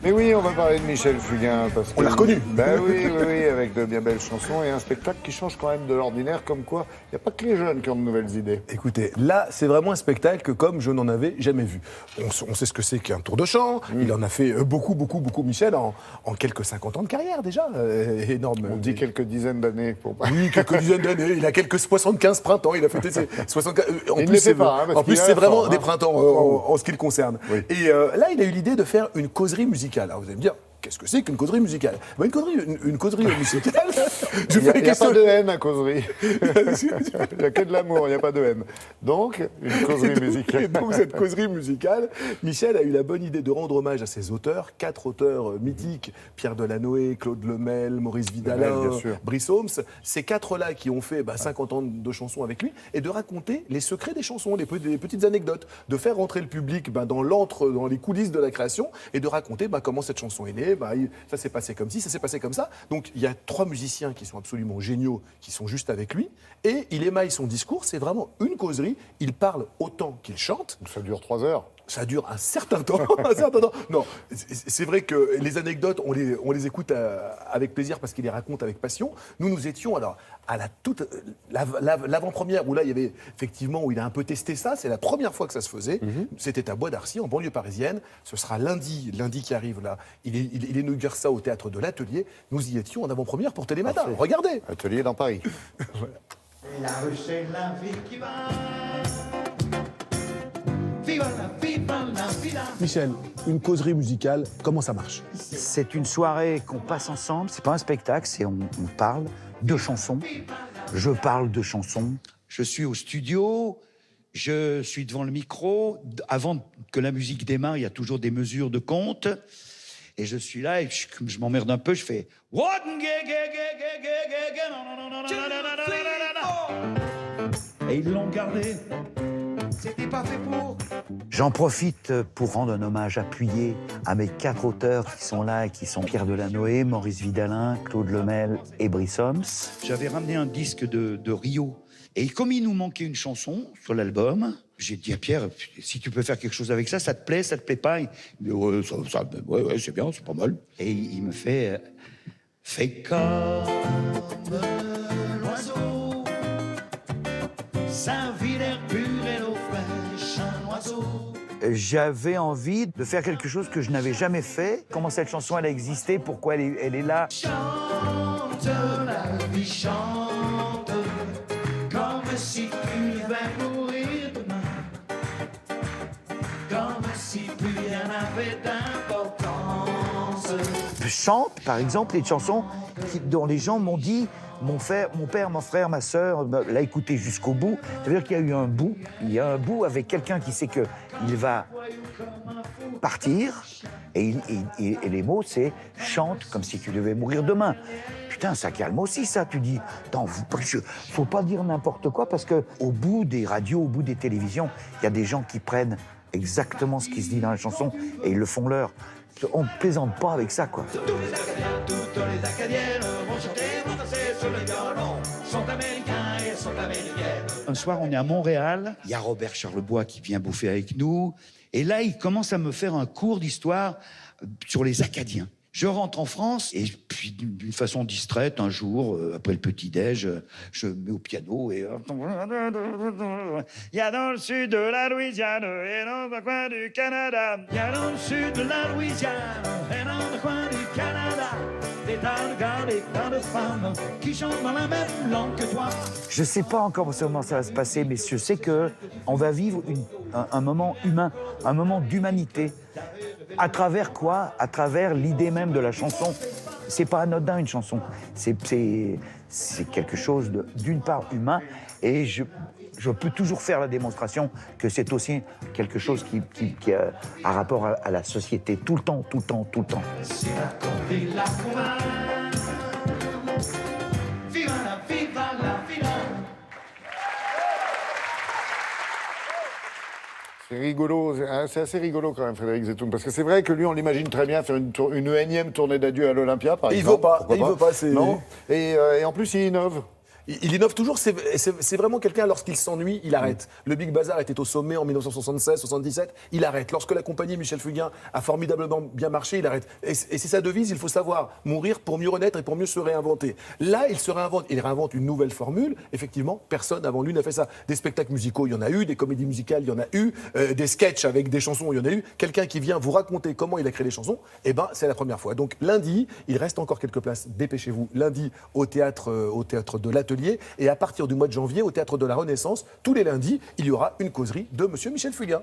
Mais oui, on va parler de Michel Fugain. Parce que, On l'a reconnu. Ben oui, oui, oui, avec de bien belles chansons et un spectacle qui change quand même de l'ordinaire, comme quoi il n'y a pas que les jeunes qui ont de nouvelles idées. Écoutez, là, c'est vraiment un spectacle comme je n'en avais jamais vu. On sait ce que c'est qu'un tour de chant. Il en a fait beaucoup, Michel, en quelques 50 ans de carrière déjà. Énorme. On dit quelques dizaines d'années pour pas. Oui, quelques dizaines d'années. Il a quelques 75 printemps. Il a fêté ses 75. Il ne les fait pas. En plus, c'est vraiment des printemps en ce qui le concerne. Oui. Et là, il a eu l'idée de faire une causerie musicale. Alors, vous allez me dire, qu'est-ce que c'est qu'une causerie musicale? Une causerie musicale. Il n'y a pas de haine à causerie. Il n'y a que de l'amour, il n'y a pas de haine. Donc, une causerie musicale. Et donc, cette causerie musicale, Michel a eu la bonne idée de rendre hommage à ses auteurs, 4 auteurs mythiques, Pierre Delanoë, Claude Lemel, Maurice Vidalin, Brice Holmes, ces 4-là qui ont fait 50 ans de chansons avec lui, et de raconter les secrets des chansons, des petites anecdotes, de faire rentrer le public dans les coulisses de la création, et de raconter comment cette chanson est née, ça s'est passé comme ci, ça s'est passé comme ça. Donc il y a 3 musiciens qui sont absolument géniaux, qui sont juste avec lui, et il émaille son discours, c'est vraiment une causerie, il parle autant qu'il chante. Ça dure 3 heures. Ça dure un certain temps. Non, c'est vrai que les anecdotes, on les écoute avec plaisir parce qu'il les raconte avec passion. Nous étions alors à l'avant-première où là, il y avait effectivement, où il a un peu testé ça. C'est la première fois que ça se faisait. C'était à Bois d'Arcy, en banlieue parisienne. Ce sera lundi qui arrive là. Il inaugure ça au théâtre de l'Atelier. Nous y étions en avant-première pour Télématin. Regardez. Atelier dans Paris. Voilà. La rue, c'est la vie qui va. Viva la vida. Michel, une causerie musicale, comment ça marche? C'est une soirée qu'on passe ensemble, c'est pas un spectacle, on parle de chansons. Je parle de chansons. Je suis au studio, je suis devant le micro. Avant que la musique démarre, il y a toujours des mesures de compte. Et je suis là, et comme je m'emmerde un peu, je fais... Et ils l'ont gardé. C'était pas fait pour. J'en profite pour rendre un hommage appuyé à mes 4 auteurs qui sont là, qui sont Pierre Delanoë, Maurice Vidalin, Claude Lemel et Brice Holmes. J'avais ramené un disque de Rio. Et comme il nous manquait une chanson sur l'album, j'ai dit à Pierre, si tu peux faire quelque chose avec ça, ça te plaît pas? Il me dit, ouais, c'est bien, c'est pas mal. Et il me fait, fais comme l'oiseau, sa vie d'air pur et l'eau fraîche, un oiseau. J'avais envie de faire quelque chose que je n'avais jamais fait. Comment cette chanson, elle a existé, pourquoi elle est là. Chante, la vie chante, comme si tu devais mourir demain, comme si plus rien n'avait d'importance. Je chante, par exemple, les chansons dont les gens m'ont dit, mon père, mon frère, ma sœur, l'a écouté jusqu'au bout. Ça veut dire qu'il y a eu un bout. Il y a un bout avec quelqu'un qui sait qu'il va partir. Et les mots, c'est « chante comme si tu devais mourir demain ». Putain, ça calme aussi, ça. Tu dis, faut pas dire n'importe quoi, parce qu'au bout des radios, au bout des télévisions, il y a des gens qui prennent exactement ce qui se dit dans la chanson et ils le font leur. On ne plaisante pas avec ça, quoi. Tous les Acadiens, toutes les Acadiennes vont chanter, vont danser sur le violon, sont américains et sont américaines. Un soir, on est à Montréal, il y a Robert Charlebois qui vient bouffer avec nous, et là, il commence à me faire un cours d'histoire sur les Acadiens. Je rentre en France, et puis d'une façon distraite, un jour, après le petit-déj, je me mets au piano et... Il y a dans le sud de la Louisiane et dans le coin du Canada. Il y a dans le sud de la Louisiane et dans le coin du Canada. Des tas de gars, des tas de femmes qui chantent dans la même langue que toi. Je ne sais pas encore comment ça va se passer, mais je sais qu'on va vivre un moment humain, un moment d'humanité. À travers quoi? À travers l'idée même de la chanson. C'est pas anodin, une chanson. C'est quelque chose d'une part humain, et je peux toujours faire la démonstration que c'est aussi quelque chose qui a un rapport à la société, tout le temps. C'est la Corée, la Coin. Viva la vida. C'est rigolo, c'est assez rigolo quand même, Frédéric Zetoun, parce que c'est vrai que lui, on l'imagine très bien faire une énième tournée d'adieu à l'Olympia, par exemple. Il veut pas, Non. Et en plus, il innove. Il innove toujours, c'est vraiment quelqu'un, lorsqu'il s'ennuie, il arrête. Le Big Bazar était au sommet en 1976-77, il arrête. Lorsque la compagnie Michel Fugain a formidablement bien marché, il arrête. Et c'est sa devise, il faut savoir mourir pour mieux renaître et pour mieux se réinventer. Là, il se réinvente, il réinvente une nouvelle formule. Effectivement, personne avant lui n'a fait ça. Des spectacles musicaux, il y en a eu, des comédies musicales, il y en a eu, des sketchs avec des chansons, il y en a eu. Quelqu'un qui vient vous raconter comment il a créé les chansons, eh ben, c'est la première fois. Donc lundi, il reste encore quelques places, dépêchez-vous, lundi au théâtre de l'Atelier, et à partir du mois de janvier, au théâtre de la Renaissance, tous les lundis, il y aura une causerie de Monsieur Michel Fugain.